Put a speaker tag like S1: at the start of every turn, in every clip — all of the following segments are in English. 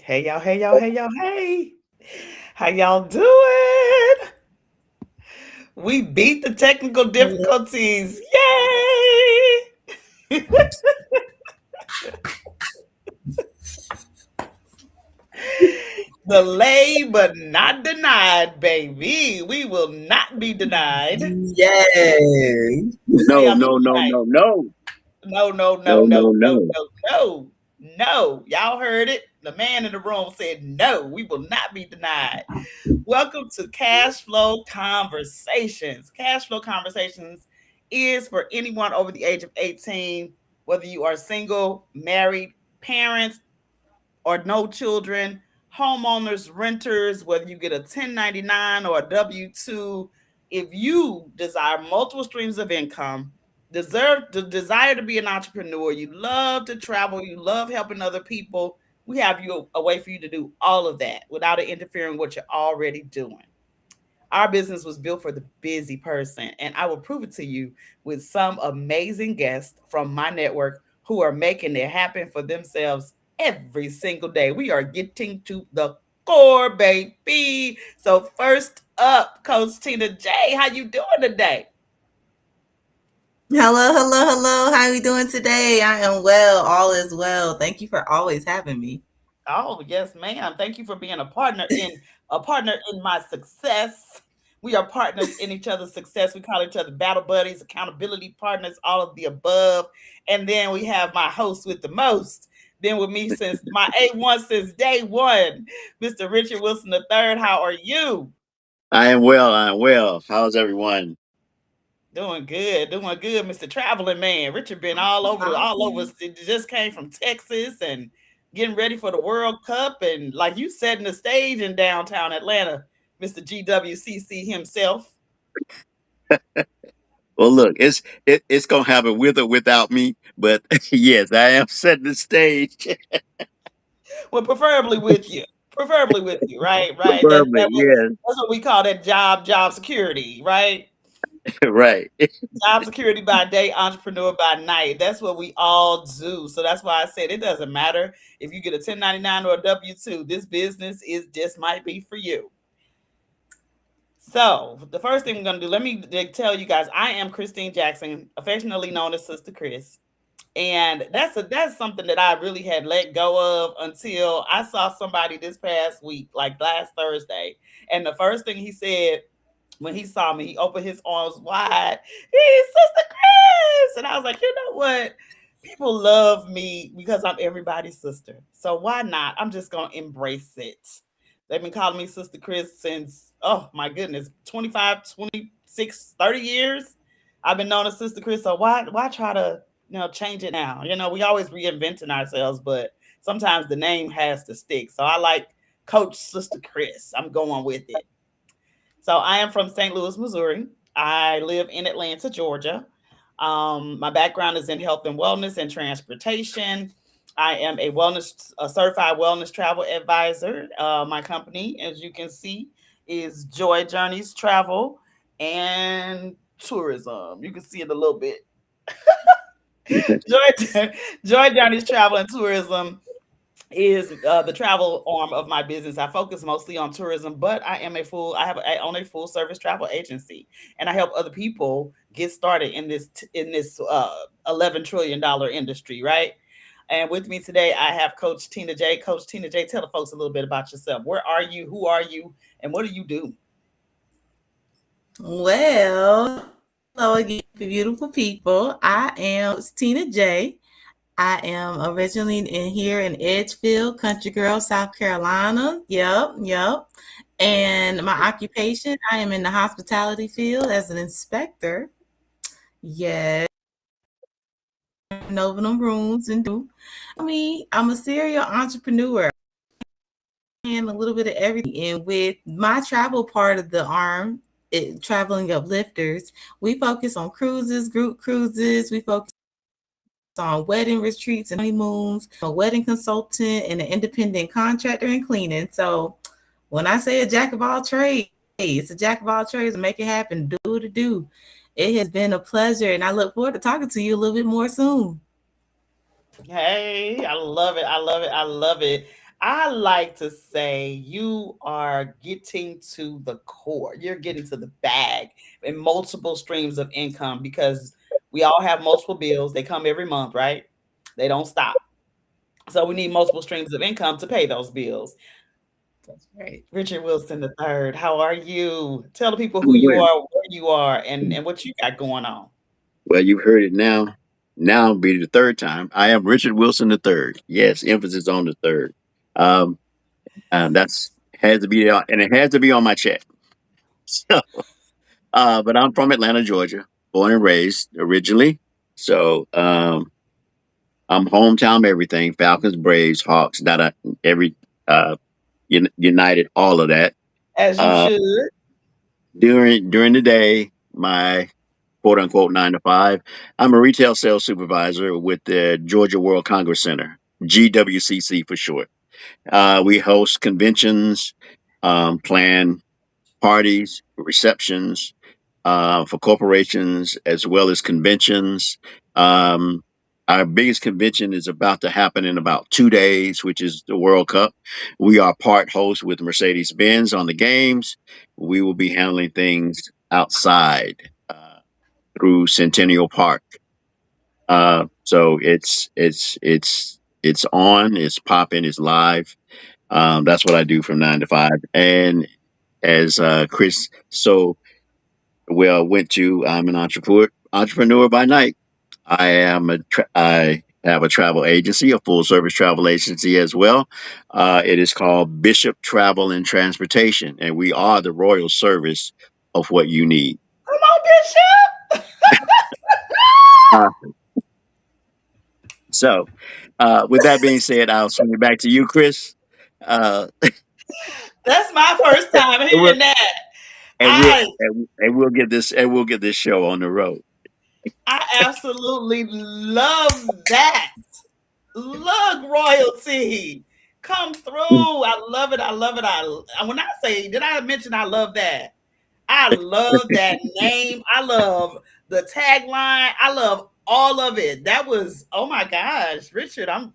S1: Hey y'all, hey y'all, hey y'all, hey. How y'all doing? We beat the technical
S2: Hello.
S1: difficulties. Yay! Delayed but not denied, baby. We will not be denied.
S2: Yay.
S1: How
S3: No,
S1: y'all
S3: no,
S1: doing
S3: no,
S1: tonight?
S3: no, no,
S1: No, no,
S3: no,
S1: no, no,
S3: no,
S1: no,
S3: no.
S1: no, no. No. Y'all heard it. The man in the room said no, we will not be denied. Welcome to Cash Flow Conversations. Cash Flow Conversations is for anyone over the age of 18, whether you are single, married, parents, or no children, homeowners, renters, whether you get a 1099 or a W 2. If you desire multiple streams of income, deserve the desire to be an entrepreneur, you love to travel, you love helping other people, we have you a way for you to do all of that without it interfering with what you're already doing. Our business was built for the busy person, and I will prove it to you with some amazing guests from my network who are making it happen for themselves every single day. We are getting to the core, baby. So first up, Coach Tina J, how you doing today?
S2: Hello, hello, hello. How are you doing today? I am well. All is well. Thank you for always having me.
S1: Oh, yes, ma'am. Thank you for being a partner in my success. We are partners in each other's success. We call each other battle buddies, accountability partners, all of the above. And then we have my host with the most. Been with me since my A1 since day one, Mr. Richard Wilson III. How are you?
S3: I am well. I am well. How's everyone?
S1: Doing good, Mr. Traveling Man. Richard been all over.
S2: Awesome.
S1: It just came from Texas and getting ready for the World Cup and like you setting the stage in downtown Atlanta, Mr. GWCC himself.
S3: Well, look, it's gonna happen with or without me, but yes, I am setting the stage.
S1: Well, preferably with you, right? Right.
S3: Preferably, yes,
S1: That's what we call that job security, right?
S3: right.
S1: Job security by day, entrepreneur by night. That's what we all do. So that's why I said it doesn't matter if you get a 1099 or a W 2. This business is just might be for you. So the first thing we're gonna do, let me tell you guys, I am Christine Jackson, affectionately known as Sister Chris. And that's something that I really had let go of until I saw somebody this past week, like last Thursday. And the first thing he said when he saw me, he opened his arms wide. He's Sister Chris. And I was like, you know what? People love me because I'm everybody's sister. So why not? I'm just going to embrace it. They've been calling me Sister Chris since, oh my goodness, 25, 26, 30 years. I've been known as Sister Chris, so why try to change it now? We always reinventing ourselves, but sometimes the name has to stick. So I like Coach Sister Chris. I'm going with it. So I am from St. Louis, Missouri. I live in Atlanta, Georgia. My background is in health and wellness and transportation. I am a certified wellness travel advisor. My company, as you can see, is Joy Journeys Travel and Tourism. You can see it a little bit. Joy, Joy Journeys Travel and Tourism is the travel arm of my business. I focus mostly on tourism, but I own a full service travel agency, and I help other people get started in this 11 trillion dollar industry, right? And with me today, I have Coach Tina J. Coach Tina J, tell the folks a little bit about yourself. Where are you? Who are you? And what do you do?
S2: Well, hello again, beautiful people. I am Tina J. I am originally in here in Edgefield, Country Girl, South Carolina. Yep, yep. And my occupation, I am in the hospitality field as an inspector. Yes, over them rooms and do. I'm a serial entrepreneur and a little bit of everything. And with my travel part of the arm, traveling uplifters, we focus on cruises, group cruises. We focus on wedding retreats and honeymoons. I'm a wedding consultant and an independent contractor in cleaning. So when I say a jack of all trades, it's a jack of all trades and make it happen, do to do. It has been a pleasure, and I look forward to talking to you a little bit more soon.
S1: Hey, I love it. I love it. I love it. I like to say you are getting to the core. You're getting to the bag in multiple streams of income because we all have multiple bills. They come every month, right? They don't stop. So we need multiple streams of income to pay those bills.
S2: That's right.
S1: Richard Wilson the third, how are you? Tell the people who
S3: I'm
S1: you
S3: well.
S1: are, where you are, and what you got going on.
S3: Well, you've heard it now. Now will be the third time. I am Richard Wilson the third. Yes, emphasis on the third. Um, that's has to be on, and it has to be on my check. So, but I'm from Atlanta, Georgia, born and raised originally. So, I'm hometown everything: Falcons, Braves, Hawks, every uh, United, all of that.
S1: As you
S3: Uh,
S1: should.
S3: during the day, my quote unquote 9 to 5. I'm a retail sales supervisor with the Georgia World Congress Center, GWCC for short. We host conventions, plan parties, receptions for corporations, as well as conventions. Um, our biggest convention is about to happen in about 2 days, which is the World Cup. We are part host with Mercedes Benz on the games. We will be handling things outside through Centennial Park. So it's on, it's popping, it's live. That's what I do from 9 to 5. And as Chris so well went to, I'm an entrepreneur by night. I have a travel agency, a full service travel agency as well. It is called Bishop Travel and Transportation, and we are the royal service of what you need.
S1: Come on, Bishop.
S3: Uh, with that being said, I'll swing it back to you, Chris. Uh,
S1: That's my first time
S3: and we'll
S1: hearing that.
S3: and we'll
S1: I
S3: and we'll get this show on the road.
S1: I absolutely love that. Look, royalty. Come through. I love it. I love it. When I say, did I mention I love that? I love that name. I love the tagline. I love all of it. That was, oh my gosh, Richard, I,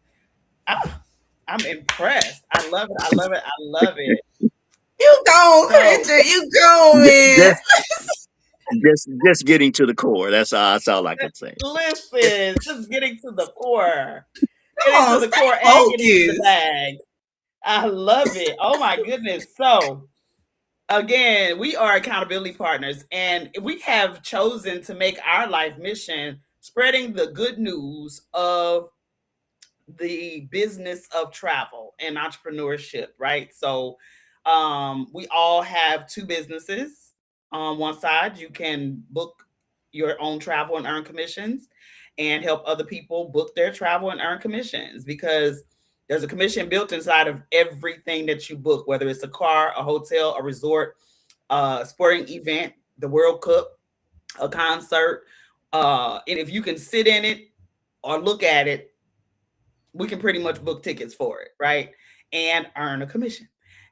S1: I'm impressed. I love it. I love it. I love it.
S2: You gone,
S1: So
S2: Richard. You gone, man.
S3: just, just getting to the core. That's all I can say.
S1: listen, just getting to the core,
S2: Come
S1: getting to
S2: on,
S1: the
S2: stay
S1: core and getting to the
S2: focused.
S1: bag. I love it. Oh my goodness. So again, we are accountability partners, and we have chosen to make our life mission spreading the good news of the business of travel and entrepreneurship, right? So we all have two businesses. On one side, you can book. your own travel and earn commissions, and help other people book their travel and earn commissions, because there's a commission built inside of everything that you book, whether it's a car, a hotel, a resort, a sporting event, the World Cup, a concert. And if you can sit in it or look at it, we can pretty much book tickets for it, right? And earn a commission.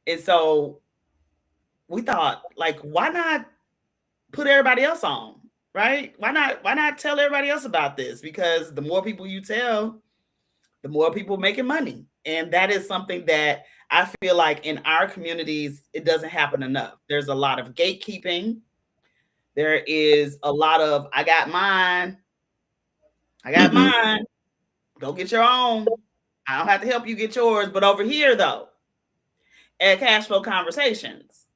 S1: And so we thought, like, why not put everybody else on, right? Why not tell everybody else about this? Because the more people you tell, the more people making money. And that is something that I feel like in our communities it doesn't happen enough. There's a lot of gatekeeping. There is a lot of I got mine, I got
S3: Mm-hmm.
S1: mine, go get your own. I don't have to help you get yours. But over here though, at Cashflow Conversations,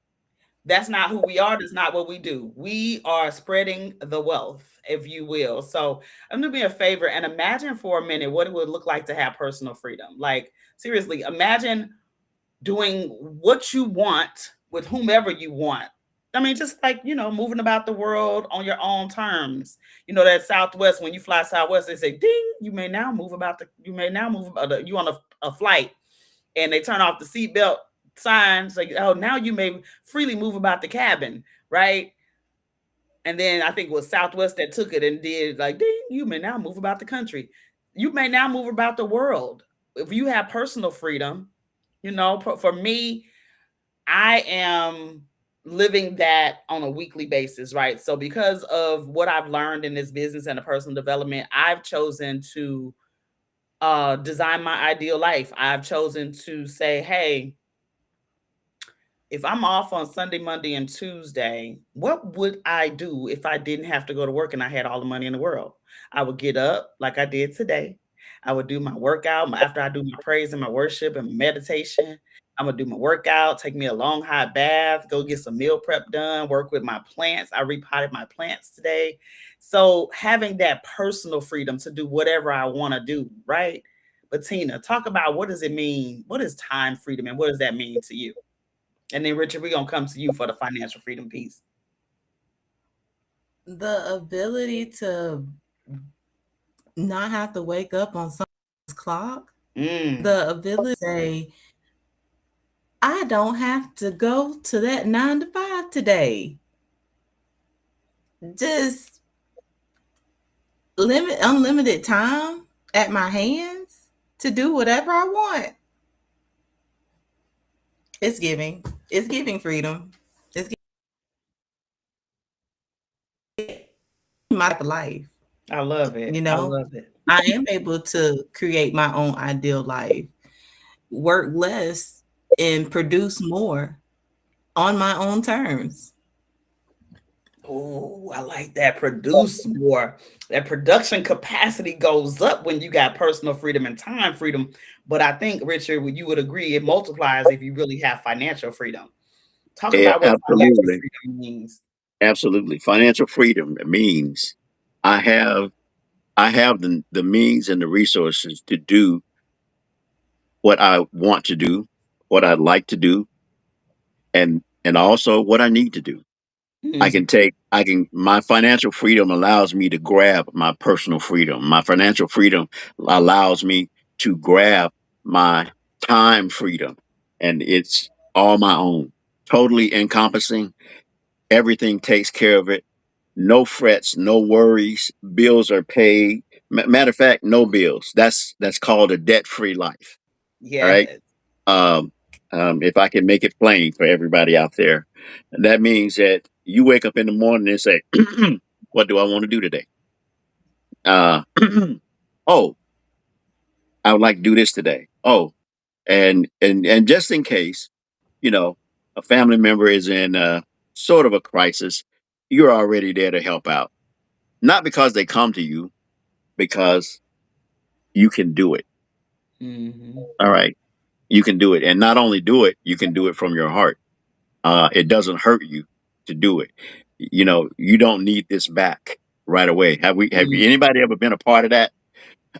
S1: that's not who we are. That's not what we do. We are spreading the wealth, if you will. So I'm gonna do me a favor and imagine for a minute what it would look like to have personal freedom. Like, seriously, imagine doing what you want with whomever you want. I mean, just like, moving about the world on your own terms. That Southwest, when you fly Southwest, they say, ding, you may now move about you on a flight, and they turn off the seatbelt signs like, oh, now you may freely move about the cabin, right? And then I think it was Southwest that took it and did like, ding, you may now move about the country. You may now move about the world. If you have personal freedom, for me, I am living that on a weekly basis, right? So because of what I've learned in this business and the personal development, I've chosen to design my ideal life. I've chosen to say, hey, if I'm off on Sunday, Monday, and Tuesday, what would I do if I didn't have to go to work and I had all the money in the world? I would get up like I did today. I would do my workout after I do my praise and my worship and meditation. I'm gonna do my workout, take me a long hot bath, go get some meal prep done, work with my plants. I repotted my plants today. So having that personal freedom to do whatever I want to do, right? But Tina, talk about, what does it mean? What is time freedom and what does that mean to you? And then Richard, we're gonna come to you for the financial freedom piece.
S2: The ability to not have to wake up on someone's clock,
S1: Mm.
S2: the ability to say, I don't have to go to that 9 to 5 today. Just unlimited time at my hands to do whatever I want. It's giving. It's giving freedom. It's giving my life.
S1: I love it.
S2: You
S1: I
S2: know,
S1: love it.
S2: I am able to create my own ideal life, work less, and produce more on my own terms.
S1: Oh, I like that. Produce more. That production capacity goes up when you got personal freedom and time freedom. But I think, Richard, you would agree it multiplies if you really have financial freedom. Talk
S3: Yeah,
S1: about what financial
S3: absolutely.
S1: freedom means.
S3: Absolutely. Financial freedom means I have I have the means and the resources to do what I want to do, what I'd like to do, and also what I need to do.
S1: Mm.
S3: My financial freedom allows me to grab my personal freedom. My financial freedom allows me to grab my time freedom. And it's all my own, totally encompassing. Everything takes care of it. No frets, no worries. Bills are paid. Matter of fact, no bills. That's called a debt free life. All right.
S1: Yes.
S3: Um, if I can make it plain for everybody out there, that means that you wake up in the morning and say, "What do I want to do today?" Uh, oh, I would like to do this today. Oh, and just in case, you know, a family member is in sort of a crisis, you're already there to help out. Not because they come to you, because you can do it.
S1: Hmm.
S3: All right, you can do it, and not only do it, you can do it from your heart. It doesn't hurt you to do it. You don't need this back right away. Have you
S1: Mm.
S3: anybody ever been a part of that?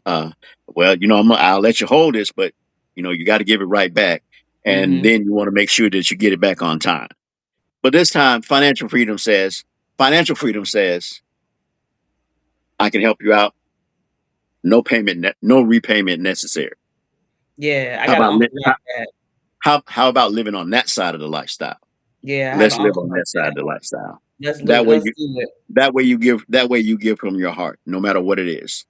S3: Uh, well, I'll let you hold this, but you got to give it right back, and
S1: Hmm.
S3: then you want to make sure that you get it back on time. But this time, financial freedom says, I can help you out. No payment, no repayment necessary.
S1: Yeah, I
S3: How
S1: got an
S3: about
S1: uncle like that.
S3: how about living on that side of the lifestyle?
S1: Yeah, I have
S3: Let's
S1: an
S3: live
S1: uncle
S3: on
S1: like
S3: that side
S1: that.
S3: of the lifestyle.
S1: Let's
S3: That way
S1: let's
S3: you
S1: do it.
S3: that way you give from your heart, no matter what it is,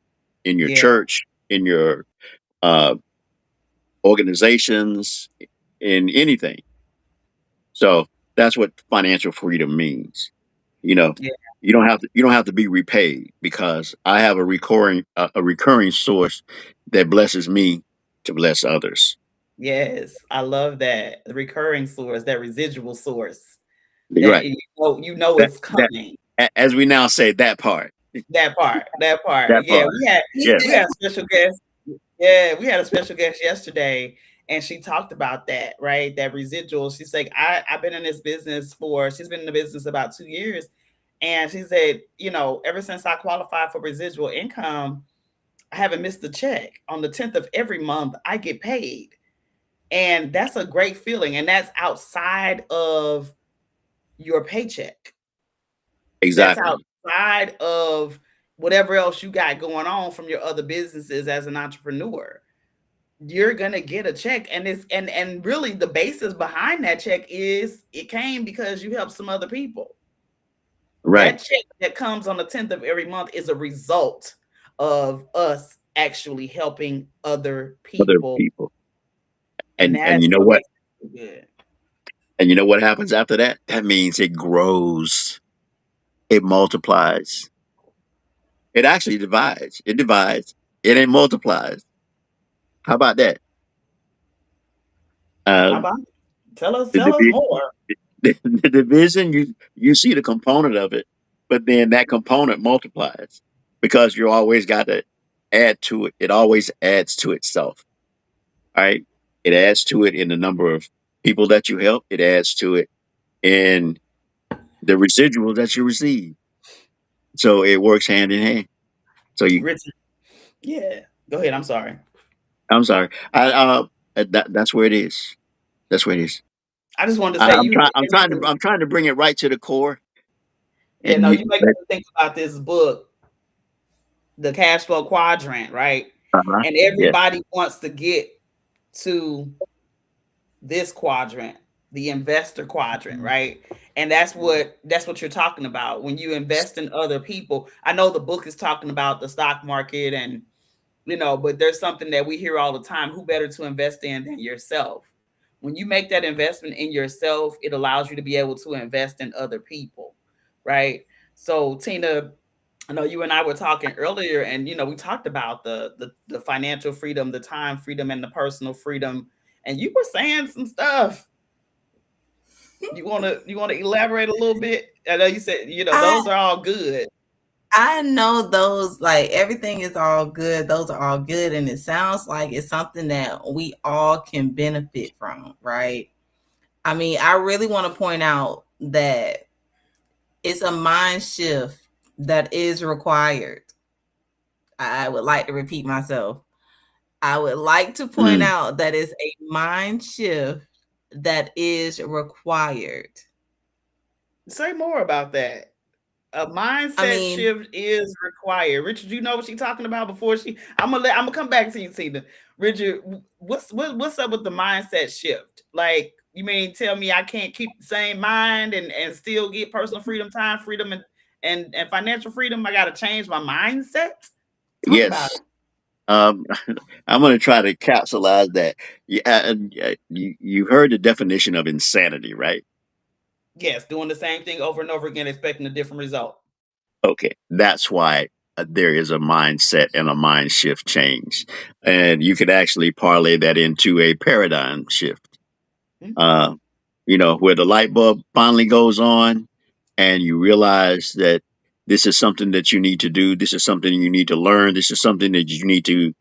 S3: in your
S1: Yeah,
S3: church, in your uh, organizations, in anything. So that's what financial freedom means. You know,
S1: yeah,
S3: you don't have to be repaid because I have a recurring source that blesses me to bless others.
S1: yes. I love that. The recurring source, that residual source
S3: You're
S1: that
S3: right.
S1: you know
S3: That
S1: it's
S3: that
S1: coming.
S3: as we now say that part.
S1: That part, that part.
S3: That
S1: Yeah,
S3: part.
S2: Me
S3: Yes.
S1: we had
S2: too.
S1: a special guest. Yeah, we had a special guest yesterday, and she talked about that, right? That residual. She's like, I've been in this business for. She's been in the business about 2 years, and she said, ever since I qualified for residual income, I haven't missed a check. On the 10th of every month, I get paid, and that's a great feeling. And that's outside of your paycheck. That's
S3: Exactly.
S1: outside of whatever else you got going on from your other businesses as an entrepreneur. You're gonna get a check, and it's and really the basis behind that check is it came because you helped some other people.
S3: Right.
S1: That check that comes on the 10th of every month is a result of us actually helping other
S3: Other
S1: people,
S3: people.
S1: and
S3: And you
S1: that's
S3: know
S1: what
S3: what?
S1: makes it good.
S3: And you know what happens after that? That means it grows. It multiplies. It actually divides. It divides. It ain't multiplies. How about that?
S1: How
S3: Um,
S1: about tell us
S3: the,
S1: tell us
S3: divi-
S1: more?
S3: the division, you see the component of it, but then that component multiplies because you always got to add to it. It always adds to itself. All right. It adds to it in the number of people that you help. It adds to it in the residual that you receive. So it works hand in hand. So you,
S1: Richard, yeah. Go ahead. I'm sorry.
S3: I'm sorry. That's where it is. That's where it is.
S1: I just wanted to say you make me,
S3: I'm trying to bring it right to the core.
S1: yeah,
S3: And
S1: no,
S3: you,
S1: you make me think about this book, The Cash Flow Quadrant, right?
S3: uh-huh.
S1: And
S3: Yeah.
S1: everybody wants to get to this quadrant, the investor quadrant, right? And that's what you're talking about when you invest in other people. I know the book is talking about the stock market and but there's something that we hear all the time, who better to invest in than yourself? When you make that investment in yourself, it allows you to be able to invest in other people, right? So Tina, I know you and I were talking earlier, and we talked about the financial freedom, the time freedom, and the personal freedom. And you were saying some stuff. You wanna elaborate a little bit? I know you said
S2: I
S1: those are all good.
S2: I know those, like, everything is all good. Those are all good, and it sounds like it's something that we all can benefit from, right? I mean, I really want to point out that it's a mind shift that is required. I would like to repeat myself. I would like to point
S3: Mm.
S2: out that it's a mind shift that is required.
S1: Say more about that. A
S2: I
S1: mindset
S2: mean,
S1: shift is required. Richard, you know what she's talking about before she. I'm gonna come back to you, Tina. Richard, what's up with the mindset shift? Like, you mean tell me I can't keep the same mind and still get personal freedom, time freedom, and financial freedom? I got to change my mindset. Talk about
S3: Yes.
S1: it.
S3: Um, I'm going to try to capsulize that. Yeah, and, you heard the definition of insanity, right?
S1: Yes, doing the same thing over and over again, expecting a different result.
S3: Okay, that's why there is a mindset and a mind shift change, and you could actually parlay that into a paradigm shift.
S1: Mhm.
S3: Uh, where the light bulb finally goes on, and you realize that this is something that you need to do. This is something you need to learn. This is something that you need to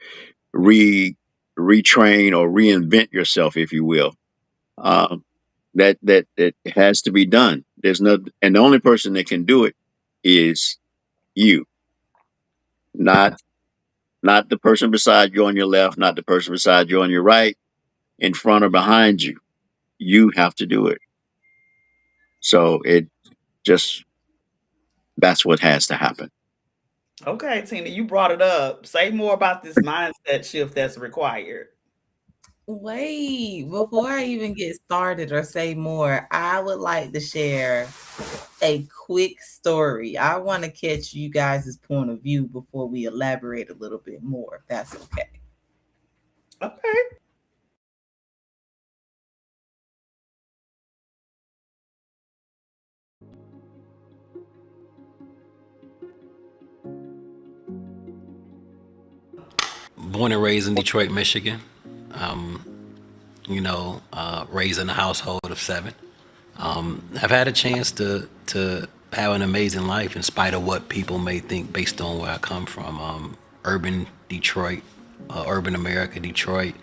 S3: re retrain or reinvent yourself, if you will. Um, that it has to be done. There's no, and the only person that can do it is you, not not the person beside you on your left, not the person beside you on your right, in front or behind you. You have to do it. So it just that's what has to happen.
S1: Okay, Tina, you brought it up. Say more about this mindset shift that's required.
S2: Wait, before I even get started or say more, I would like to share a quick story. I want to catch you guys' point of view before we elaborate a little bit more, if that's okay.
S1: Okay.
S4: Born and raised in Detroit, Michigan. Raised in a household of seven. I've had a chance to have an amazing life in spite of what people may think based on where I come from. Urban Detroit, urban America, Detroit,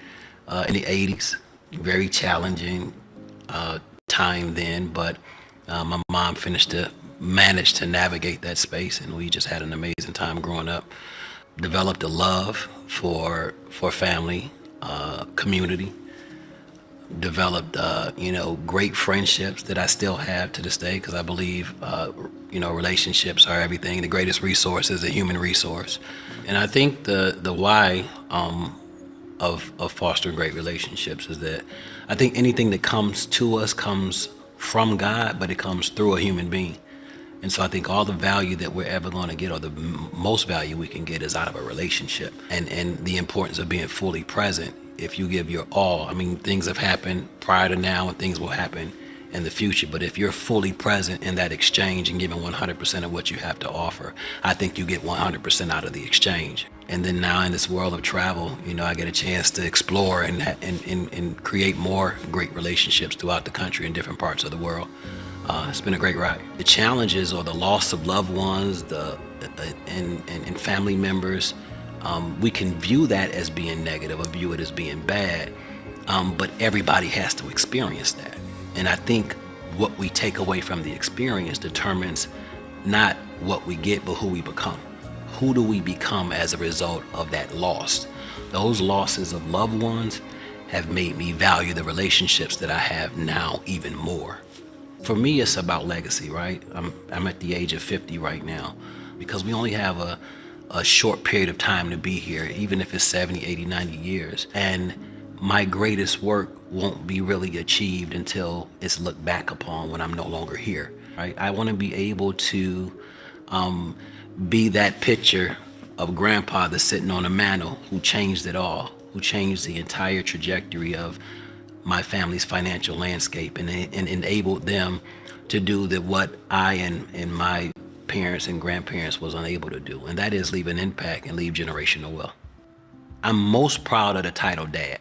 S4: in the '80s. Very challenging time then, but my mom managed to navigate that space, and we just had an amazing time growing up. Developed a love for family, community. Developed great friendships that I still have to this day because I believe relationships are everything. The greatest resource is a human resource, and I think the why of fostering great relationships is that I think anything that comes to us comes from God, but it comes through a human being. And so I think all the value that we're ever going to get, or the most value we can get, is out of a relationship. And the importance of being fully present. If you give your all, I mean, things have happened prior to now and things will happen in the future. But if you're fully present in that exchange and giving 100% of what you have to offer, I think you get 100% out of the exchange. And then now in this world of travel, I get a chance to explore and create more great relationships throughout the country in different parts of the world. It's been a great ride. The challenges or the loss of loved ones, and family members, we can view that as being negative or view it as being bad, but everybody has to experience that. And I think what we take away from the experience determines not what we get, but who we become. Who do we become as a result of that loss? Those losses of loved ones have made me value the relationships that I have now even more. For me, it's about legacy, right? I'm at the age of 50 right now because we only have a short period of time to be here, even if it's 70, 80, 90 years. And my greatest work won't be really achieved until it's looked back upon when I'm no longer here, right? I want to be able to be that picture of grandpa that's sitting on a mantle who changed it all, who changed the entire trajectory of my family's financial landscape and enabled them to do what I and my parents and grandparents was unable to do, and that is leave an impact and leave generational wealth. I'm most proud of the title dad.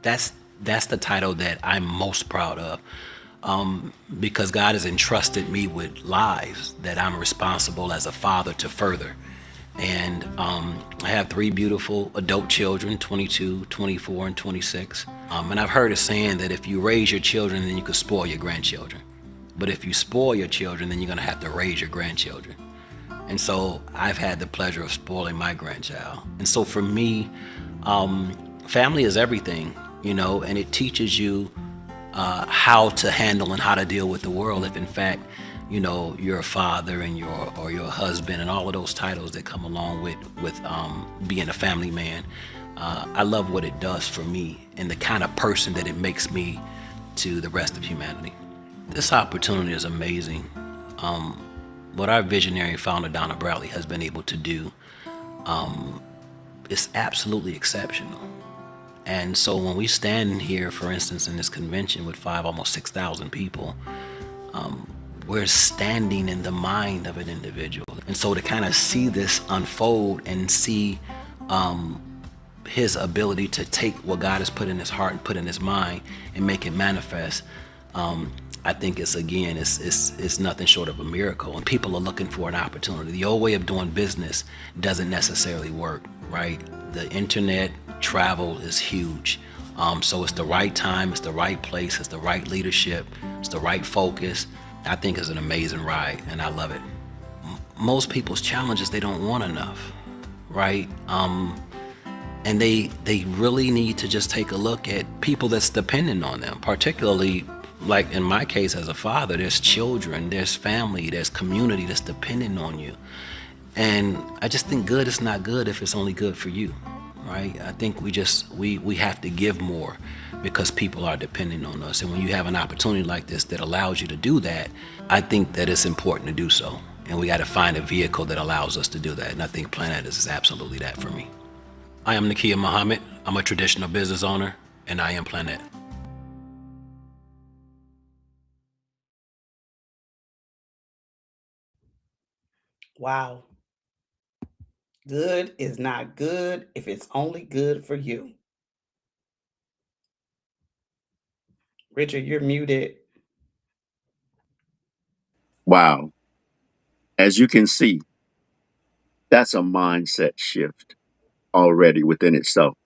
S4: That's the title that I'm most proud of, because God has entrusted me with lives that I'm responsible as a father to further. And I have three beautiful adult children, 22, 24, and 26. And I've heard a saying that if you raise your children, then you can spoil your grandchildren. But if you spoil your children, then you're going to have to raise your grandchildren. And so I've had the pleasure of spoiling my grandchild. And so for me, family is everything, and it teaches you how to handle and how to deal with the world if in fact you're a father and your husband and all of those titles that come along with being a family man. I love what it does for me and the kind of person that it makes me to the rest of humanity. This opportunity is amazing. What our visionary founder Donna Bradley has been able to do is absolutely exceptional. And so when we stand here, for instance, in this convention with almost 6,000 people, we're standing in the mind of an individual. And so to kind of see this unfold and see his ability to take what God has put in his heart and put in his mind and make it manifest, I think it's nothing short of a miracle. And people are looking for an opportunity. The old way of doing business doesn't necessarily work, right? The internet, travel is huge. So it's the right time, it's the right place, it's the right leadership, it's the right focus. I think it's an amazing ride, and I love it. Most people's challenge is they don't want enough, right? And they really need to just take a look at people that's dependent on them, particularly like in my case as a father. There's children, there's family, there's community that's dependent on you. And I just think good is not good if it's only good for you, right? I think we have to give more because people are depending on us. And when you have an opportunity like this that allows you to do that, I think that it's important to do so. And we got to find a vehicle that allows us to do that. And I think Planet is absolutely that for me. I am Nakia Muhammad. I'm a traditional business owner, and I am Planet.
S1: Wow. Good is not good if it's only good for you. Richard, you're muted.
S3: Wow. As you can see, that's a mindset shift already within itself.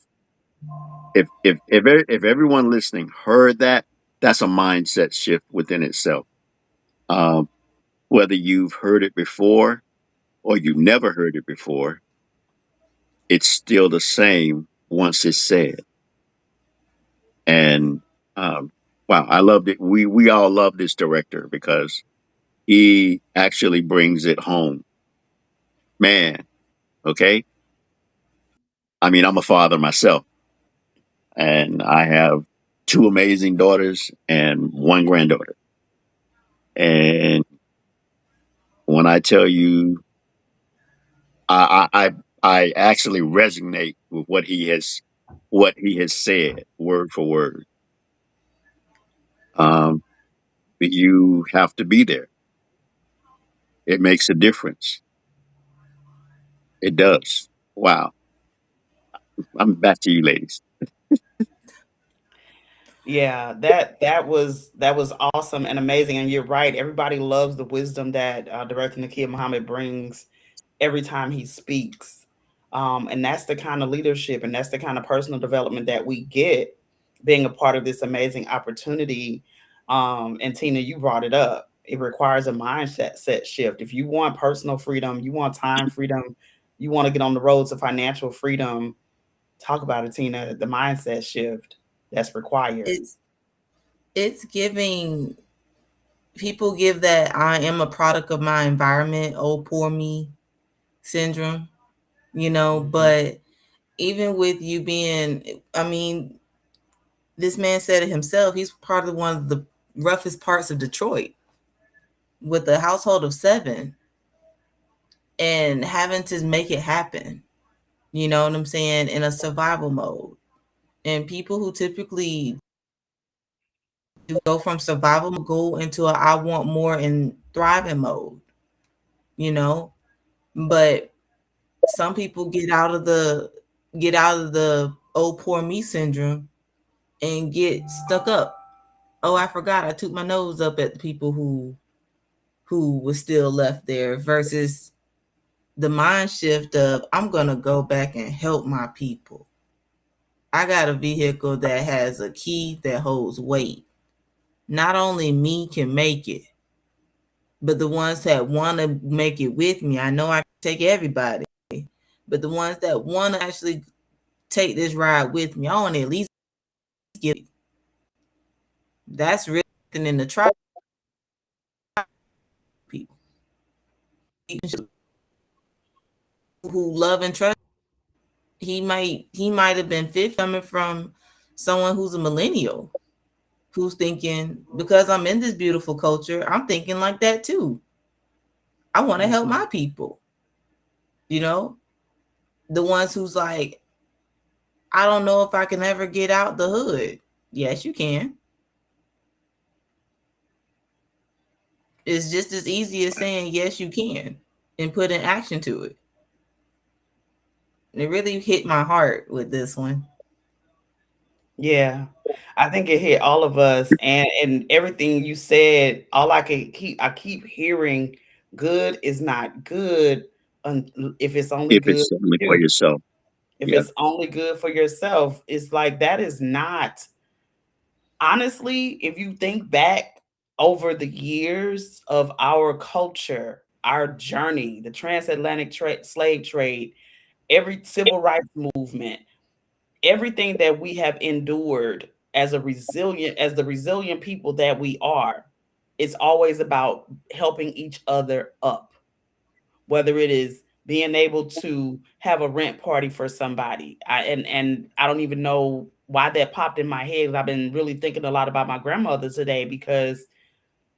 S3: If everyone listening heard that, that's a mindset shift within itself. Um, Whether you've heard it before or you've never heard it before, it's still the same once it's said. And wow, I loved it. We all love this director because he actually brings it home. Man, okay. I mean, I'm a father myself, and I have two amazing daughters and one granddaughter. And when I tell you, I actually resonate with what he has said word for word. Um, but you have to be there. It makes a difference. It does. Wow. I'm back to you, ladies.
S1: Yeah, that was awesome and amazing. And you're right. Everybody loves the wisdom that Director Nakia Muhammad brings every time he speaks. And that's the kind of leadership and that's the kind of personal development that we get being a part of this amazing opportunity. And Tina, you brought it up. It requires a mindset shift. If you want personal freedom, you want time freedom, you want to get on the road to financial freedom, talk about it, Tina, the mindset shift that's required.
S2: It's it's giving people give that I am a product of my environment, oh poor me syndrome,
S1: Mhm.
S2: but even with you being, I mean, this man said it himself, he's part of one of the roughest parts of Detroit with a household of 7 and having to make it happen. You know what I'm saying? In a survival mode. And people who typically go from survival mode go into a I want more and thriving mode, you know? But some people get out of the oh poor me syndrome and get stuck up. Oh, I forgot I took my nose up at the people who was still left there versus the mind shift of I'm gonna go back and help my people. I got a vehicle that has a key that holds weight. Not only me can make it, but the ones that want to make it with me, I know I can take everybody, but the ones that want to actually take this ride with me, I want to at least get it. That's really in the tribe people who love and trust. He might have been 50 coming from someone who's a millennial who's thinking because I'm in this beautiful culture, I'm thinking like that too. I want to help
S1: Mhm.
S2: my people, you know, the ones who's like, I don't know if I can ever get out the hood. Yes, you can. It's just as easy as saying yes, you can, and putting action to it. It really hit my heart with this one.
S1: Yeah. I think it hit all of us and everything you said, all I keep hearing good is not good if it's only
S3: If
S1: good
S3: it's
S1: for
S3: only for
S1: you.
S3: yourself.
S1: If
S3: Yeah.
S1: it's only good for yourself, it's like that is not honestly, if you think back over the years of our culture, our journey, the transatlantic slave trade, every civil rights movement, everything that we have endured as the resilient people that we are, it's always about helping each other up, whether it is being able to have a rent party for somebody. And I don't even know why that popped in my head. I've been really thinking a lot about my grandmother today because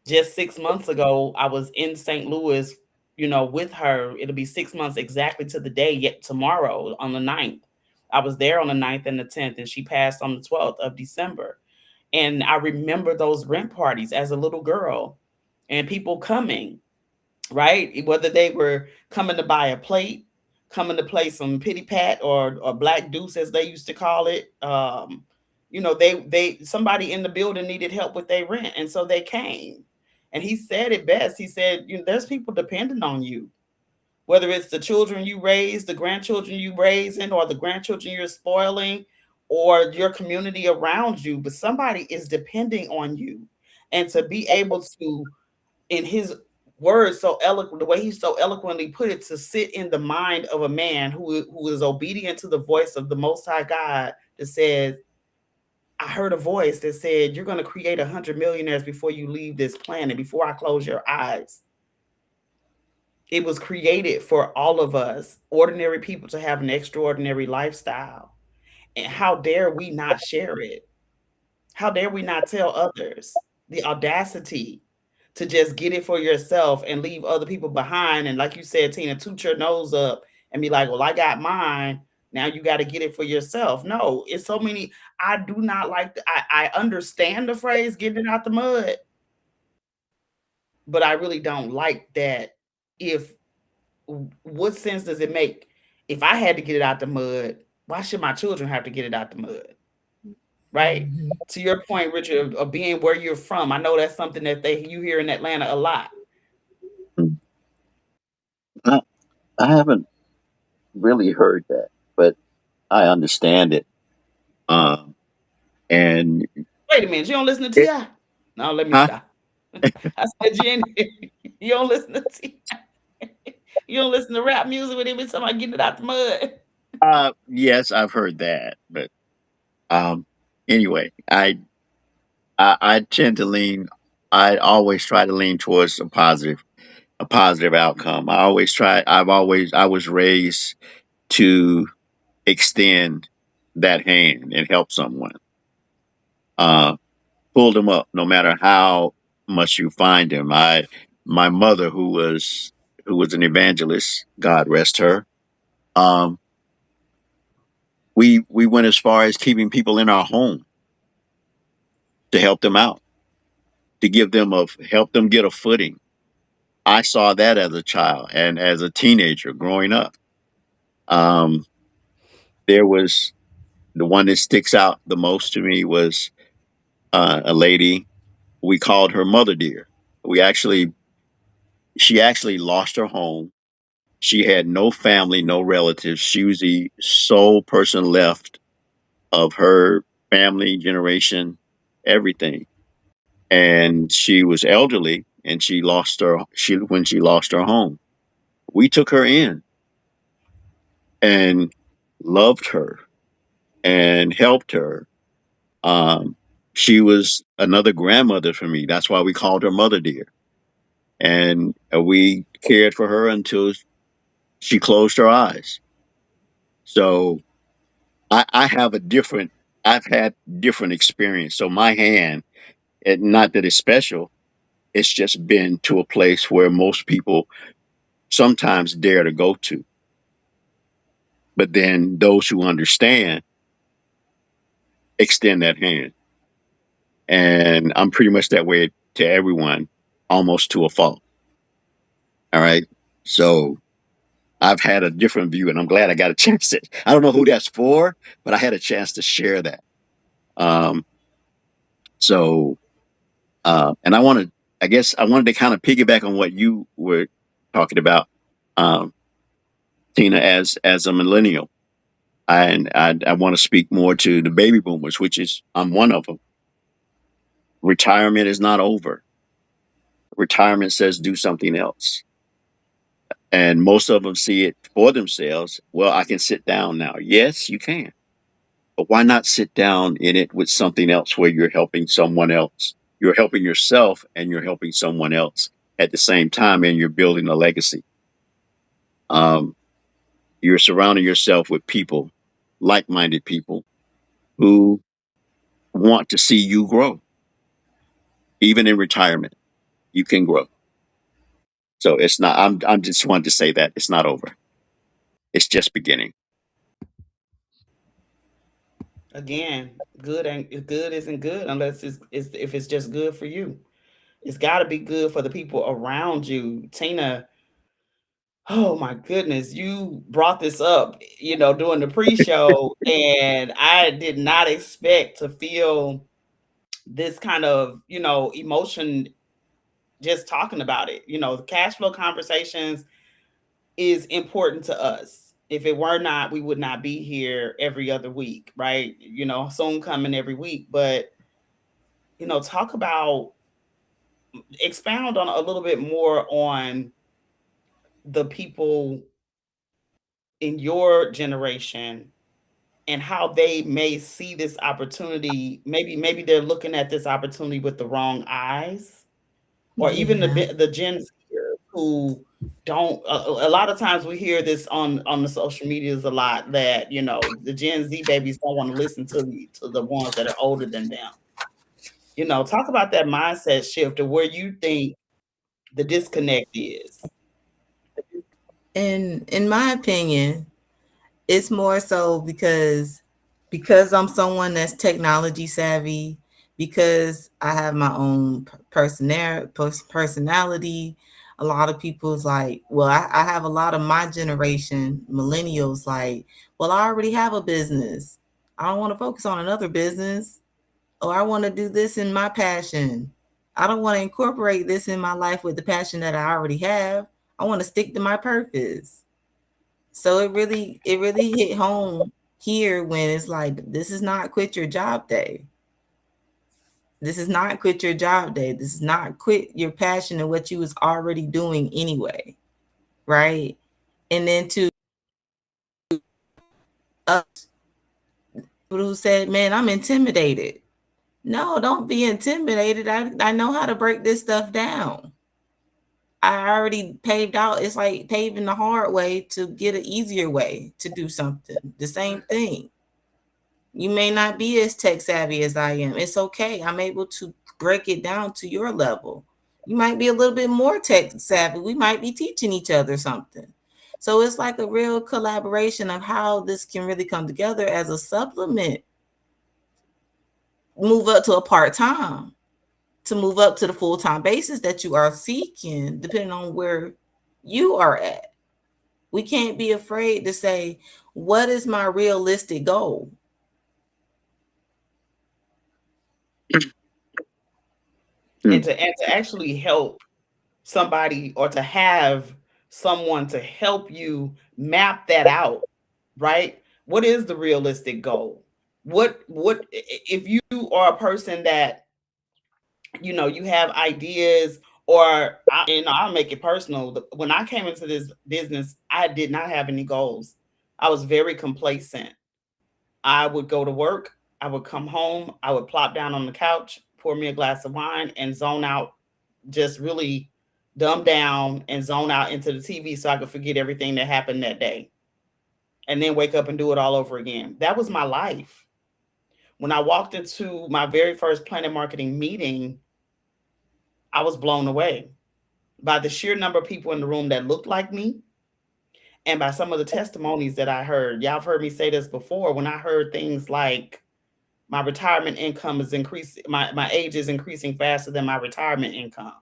S1: just 6 months ago, I was in St. Louis, with her. It'll be 6 months exactly to the day, yet tomorrow on the 9th. I was there on the 9th and the 10th, and she passed on the 12th of December. And I remember those rent parties as a little girl and people coming, right? Whether they were coming to buy a plate, coming to play some pity pat or black deuce as they used to call it. They somebody in the building needed help with their rent, and so they came. And he said it best. He said, there's people depending on you, whether it's the children you raise, the grandchildren you raising, or the grandchildren you're spoiling, or your community around you, but somebody is depending on you. And to be able to, in his words so eloquent, the way he so eloquently put it, to sit in the mind of a man who is obedient to the voice of the Most High God, that says, I heard a voice that said, you're going to create 100 millionaires before you leave this planet, before I close your eyes. It was created for all of us, ordinary people, to have an extraordinary lifestyle. And how dare we not share it? How dare we not tell others? The audacity to just get it for yourself and leave other people behind. And like you said, Tina, toot your nose up and be like, well, I got mine. Now you got to get it for yourself. No, it's so many. I do not like, I understand the phrase getting it out the mud, but I really don't like that. If What sense does it make? If I had to get it out the mud, why should my children have to get it out the mud? Right?
S2: Mhm.
S1: To your point, Richard, of being where you're from, I know that's something that you hear in Atlanta a lot.
S3: Mm. I, I haven't really heard that, but I understand it. Um, and
S1: Wait a minute, you don't listen to
S3: it,
S1: Ti? No, let me
S3: huh?
S1: stop. I said, Jen, you don't listen to Ti. You don't listen to rap music when they be talking about getting it out the mud.
S3: Yes, I've heard that, but um, anyway, I tend to lean. I always try to lean towards a positive outcome. I was raised to extend that hand and help someone. Uh, Pull them up, no matter how much you find them. My mother, who was an evangelist, God rest her. Um, we went as far as keeping people in our home to help them out, to help them get a footing. I saw that as a child and as a teenager growing up. Um, there was the one that sticks out the most to me was a lady. We called her Mother Dear. We actually She actually lost her home. She had no family, no relatives. She was the sole person left of her family, generation, everything. And she was elderly, and she lost her home. We took her in and loved her and helped her. Um, she was another grandmother for me. That's why we called her Mother Dear. And we cared for her until she closed her eyes. So I have a different, I've had different experience. So my hand, not that it's special, it's just been to a place where most people sometimes dare to go to. But then those who understand extend that hand. And I'm pretty much that way to everyone, almost to a fault. All right. So I've had a different view, and I'm glad I got a chance to. I don't know who that's for, but I had a chance to share that. Um, so and I guess I wanted to kind of piggyback on what you were talking about, um, Tina, as a millennial. And I want to speak more to the baby boomers, which is I'm one of them. Retirement is not over. Retirement says do something else. And most of them see it for themselves. Well, I can sit down now. Yes, you can. But why not sit down in it with something else where you're helping someone else? You're helping yourself and you're helping someone else at the same time, and you're building a legacy. You're surrounding yourself with people, like minded people, who want to see you grow. Even in retirement, you can grow. So it's not, I'm just wanting to say that it's not over. It's just beginning.
S1: Again, good isn't good unless it's if it's just good for you. It's got to be good for the people around you. Tina, oh my goodness, you brought this up, during the pre-show, and I did not expect to feel this kind of, emotion just talking about it. The cash flow conversations is important to us. If it were not, we would not be here every other week, right? Soon coming every week, but talk about expound on a little bit more on the people in your generation and how they may see this opportunity. Maybe they're looking at this opportunity with the wrong eyes, or even
S2: Yeah.
S1: the Gen Zers who don't. A lot of times we hear this on the social medias a lot, that the Gen Z babies don't want to listen to the ones that are older than them. Talk about that mindset shift of where you think the disconnect is.
S2: And in my opinion, it's more so because I'm someone that's technology savvy, because I have my own personality. A lot of people's like, well, I have a lot of my generation millennials like, well, I already have a business. I don't want to focus on another business. Or I want to do this in my passion. I don't want to incorporate this in my life with the passion that I already have. I want to stick to my purpose. So it really hit home here when it's like, this is not quit your job day. This is not quit your job day. This is not quit your passion and what you was already doing anyway, right? And then to us who said, man, I'm intimidated. No, don't be intimidated. I know how to break this stuff down. I already paved out. It's like paving the hard way to get an easier way to do something. The same thing. You may not be as tech savvy as I am. It's okay. I'm able to break it down to your level. You might be a little bit more tech savvy. We might be teaching each other something. So it's like a real collaboration of how this can really come together as a supplement. Move up to a part time, to move up to the full time basis that you are seeking, depending on where you are at. We can't be afraid to say, what is my realistic goal?
S3: Mm.
S1: And to actually help somebody, or to have someone to help you map that out, right? What is the realistic goal? What if you are a person that you have ideas, or I'll make it personal. When I came into this business, I did not have any goals. I was very complacent. I would go to work, I would come home, I would plop down on the couch, pour me a glass of wine, and zone out, just really dumb down and zone out into the TV so I could forget everything that happened that day, and then wake up and do it all over again. That was my life. When I walked into my very first Planet Marketing meeting, I was blown away by the sheer number of people in the room that looked like me, and by some of the testimonies that I heard. Y'all have heard me say this before. When I heard things like, my retirement income is increasing, my age is increasing faster than my retirement income,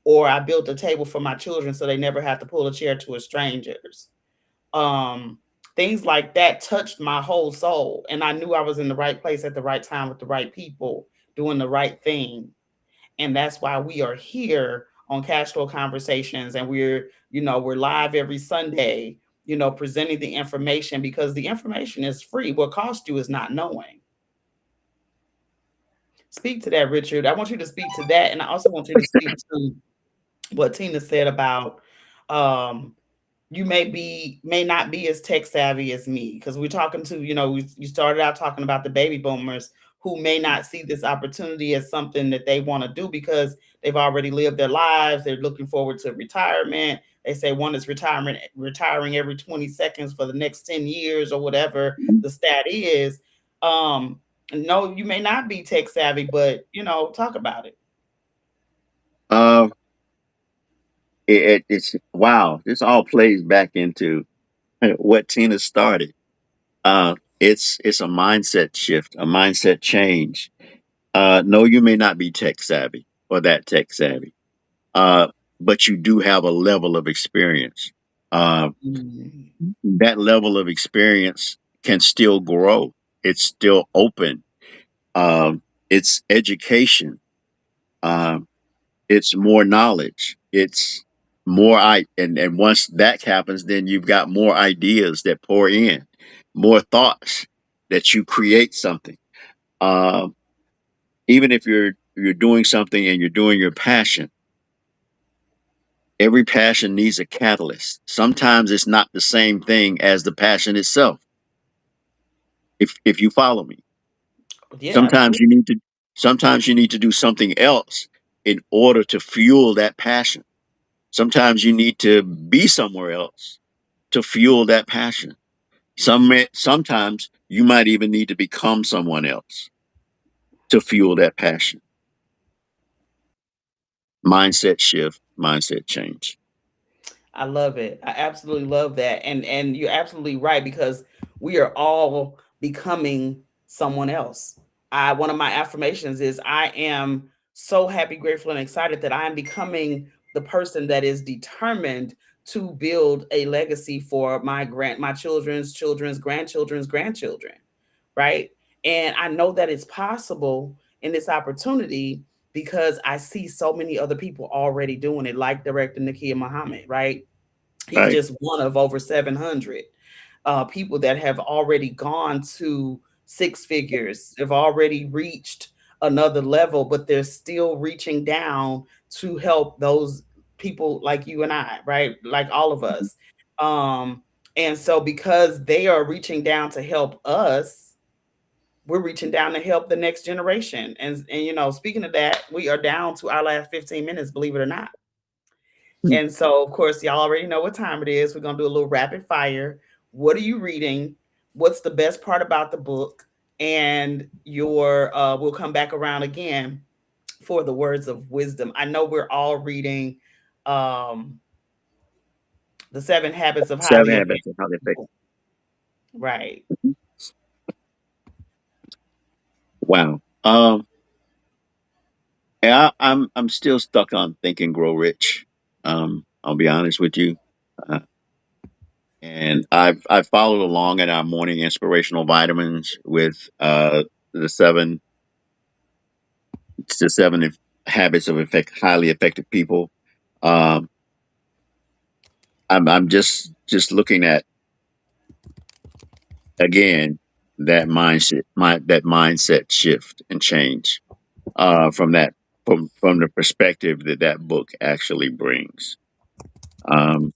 S1: or I built a table for my children so they never have to pull a chair to a stranger's. Um, Things like that touched my whole soul, and I knew I was in the right place at the right time with the right people doing the right thing. And that's why we are here on Cash Flow Conversations, and we're live every Sunday, presenting the information, because the information is free. What cost you is not knowing. Speak to that, Richard. I want you to speak to that, and I also want you to speak to what Tina said about, um, you may not be as tech savvy as me, because we're talking to, you started out talking about the baby boomers who may not see this opportunity as something that they want to do because they've already lived their lives. They're looking forward to retirement. They say one is retiring every 20 seconds for the next 10 years or whatever the stat is. Um, no, you may not be tech savvy, but talk about it.
S3: Uh, it's wow. This all plays back into what Tina started. It's a mindset shift, a mindset change. No, you may not be tech savvy or that tech savvy, uh, but you do have a level of experience. Uh,
S1: Mm.
S3: that level of experience can still grow. It's still open. It's education. Um, it's more knowledge. It's more and once that happens, then you've got more ideas that pour in, more thoughts that you create something. Um, Even if you're doing something and you're doing your passion, every passion needs a catalyst. Sometimes it's not the same thing as the passion itself. If you follow me,
S1: Yeah,
S3: sometimes
S1: absolutely.
S3: you need to sometimes you need to do something else in order to fuel that passion. Sometimes you need to be somewhere else to fuel that passion. Sometimes you might even need to become someone else to fuel that passion. Mindset shift, mindset change.
S1: I love it. I absolutely love that. And you're absolutely right because we are all becoming someone else. I One of my affirmations is I am so happy, grateful, and excited that I am becoming the person that is determined to build a legacy for my children's grandchildren's grandchildren, right? And I know that it's possible in this opportunity because I see so many other people already doing it, like Director Nakia Muhammad, right? He's
S3: Right.
S1: just one of over 700 people that have already gone to six figures, have already reached another level, but they're still reaching down to help those people like you and I, right? Like all of us. Um, and so because they are reaching down to help us, we're reaching down to help the next generation. And speaking of that, we are down to our last 15 minutes, believe it or not. And so, of course, y'all already know what time it is. We're going to do a little rapid fire. What are you reading? What's the best part about the book? And we'll come back around again for the words of wisdom. I know we're all reading um, The Seven Habits of
S3: Seven
S1: Highly
S3: habits
S1: Effective
S3: of how they affect.
S1: People. Right.
S3: Wow. I'm still stuck on Think and Grow Rich. I'll be honest with you, uh, and I've followed along in our morning inspirational vitamins with the seven the seven habits of highly effective people. Um, I'm just looking at again that mindset shift and change from that from the perspective that that book actually brings. Um,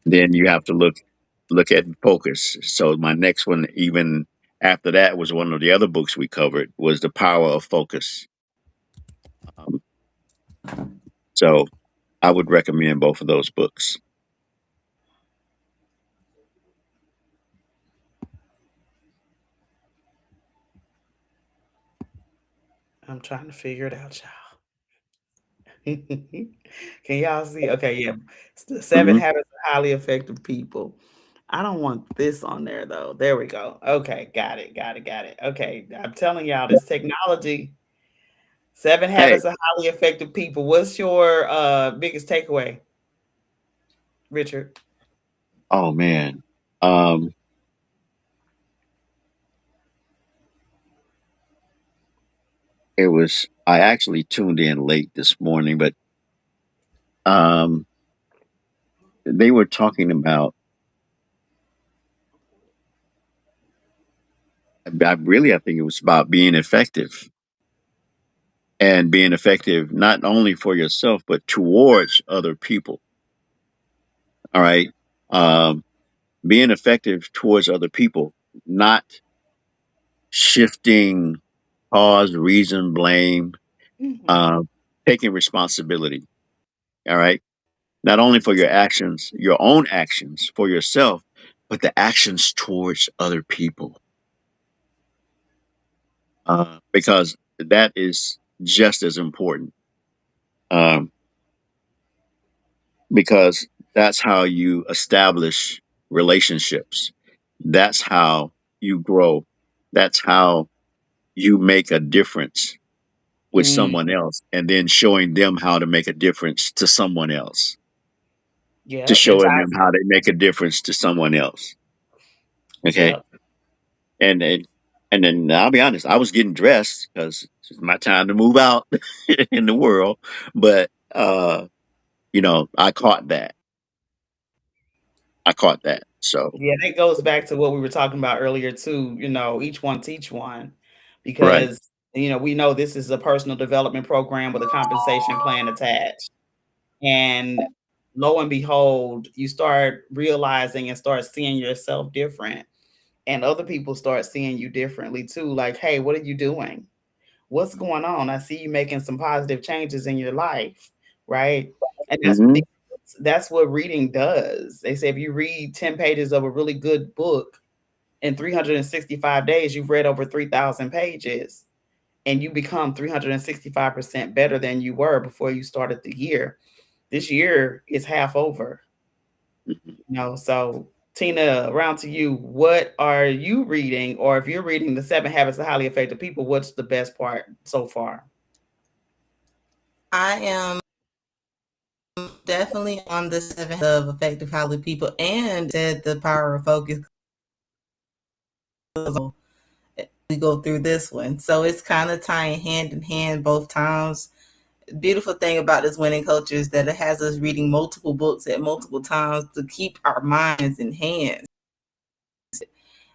S3: then you have to look at focus. So my next one, even after that, was one of the other books we covered was The Power of Focus. Um, so I would recommend both of those books.
S1: I'm trying to figure it out, y'all. Can y'all see? Okay, yeah. It's The Seven
S3: Hmm.
S1: Habits of Highly Effective People. I don't want this on there though. There we go. Okay, got it, got it, got it. Okay, I'm telling y'all this technology. Seven
S3: Hey,
S1: Habits of Highly Effective People. What's your biggest takeaway, Richard?
S3: oh man, um, it was. I actually tuned in late this morning, but um, they were talking about. I think it was about being effective and being effective not only for yourself but towards other people. All right. Um, Being effective towards other people, not shifting cause, reason, blame,
S1: Hmm.
S3: uh, taking responsibility. All right. Not only for your actions, your own actions for yourself, but the actions towards other people. Because that is just as important. Um, because that's how you establish relationships. That's how you grow. That's how you make a difference with
S1: Mm.
S3: someone else and then showing them how to make a difference to someone else, to
S1: Yep, it
S3: showing them
S1: ties.
S3: how to make a difference to someone else. Okay.
S1: Yep.
S3: And and then I'll be honest, I was getting dressed because it's my time to move out in the world. But I caught that. I caught that. So
S1: Yeah, that goes back to what we were talking about earlier too. Each one teach one,
S3: right.
S1: because we know this is a personal development program with a compensation plan attached. And lo and behold, you start realizing and start seeing yourself different. And other people start seeing you differently too. Like, hey, what are you doing? What's going on? I see you making some positive changes in your life, right? And
S3: Hmm.
S1: that's what reading does. They say if you read 10 pages of a really good book in 365 days, you've read over 3,000 pages, and you become 365% better than you were before you started the year. This year is half over. So Tina, around to you. What are you reading? Or if you're reading The Seven Habits of Highly Effective People, what's the best part so far?
S2: I am definitely on the 7 of effective highly people and said the power of focus. We go through this one. So it's kind of tying hand in hand both times. Beautiful thing about this winning culture is that it has us reading multiple books at multiple times to keep our minds in hands.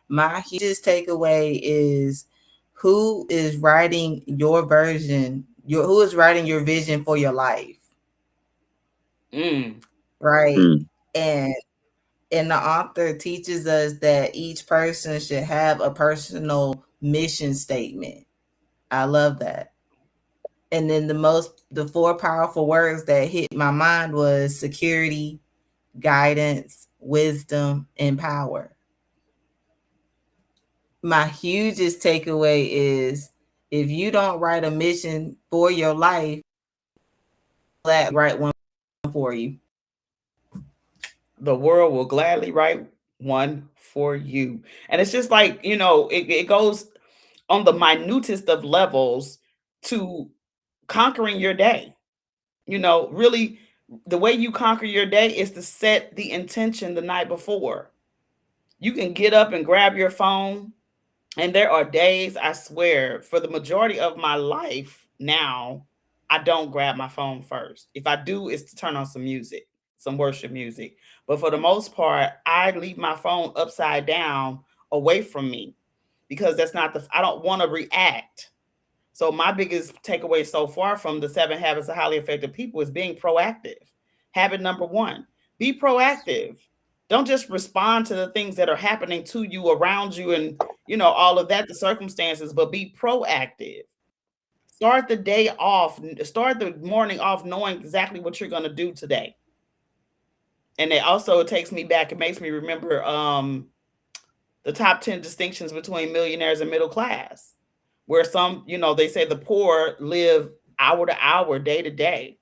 S2: My hugest takeaway is who is writing your version, who is writing your vision for your life,
S1: Mm.
S2: right?
S3: Mm.
S2: And the author teaches us that each person should have a personal mission statement. I love that. And then the four powerful words that hit my mind was security, guidance, wisdom, and power. My hugest takeaway is if you don't write a mission for your life, that write one for you.
S1: The world will gladly write one for you. And it's just like, it goes on the minutest of levels to conquering your day. Really, the way you conquer your day is to set the intention the night before. You can get up and grab your phone. And there are days, I swear, for the majority of my life now, I don't grab my phone first. If I do, it's to turn on some music, some worship music. But for the most part, I leave my phone upside down away from me, because I don't want to react. So my biggest takeaway so far from the 7 habits of highly effective people is being proactive. Habit number one, be proactive. Don't just respond to the things that are happening to you, around you, and all of that, the circumstances, but be proactive. Start the day off, start the morning off knowing exactly what you're going to do today. And it takes me back, it makes me remember the top 10 distinctions between millionaires and middle class, where some, they say the poor live hour to hour, day to day.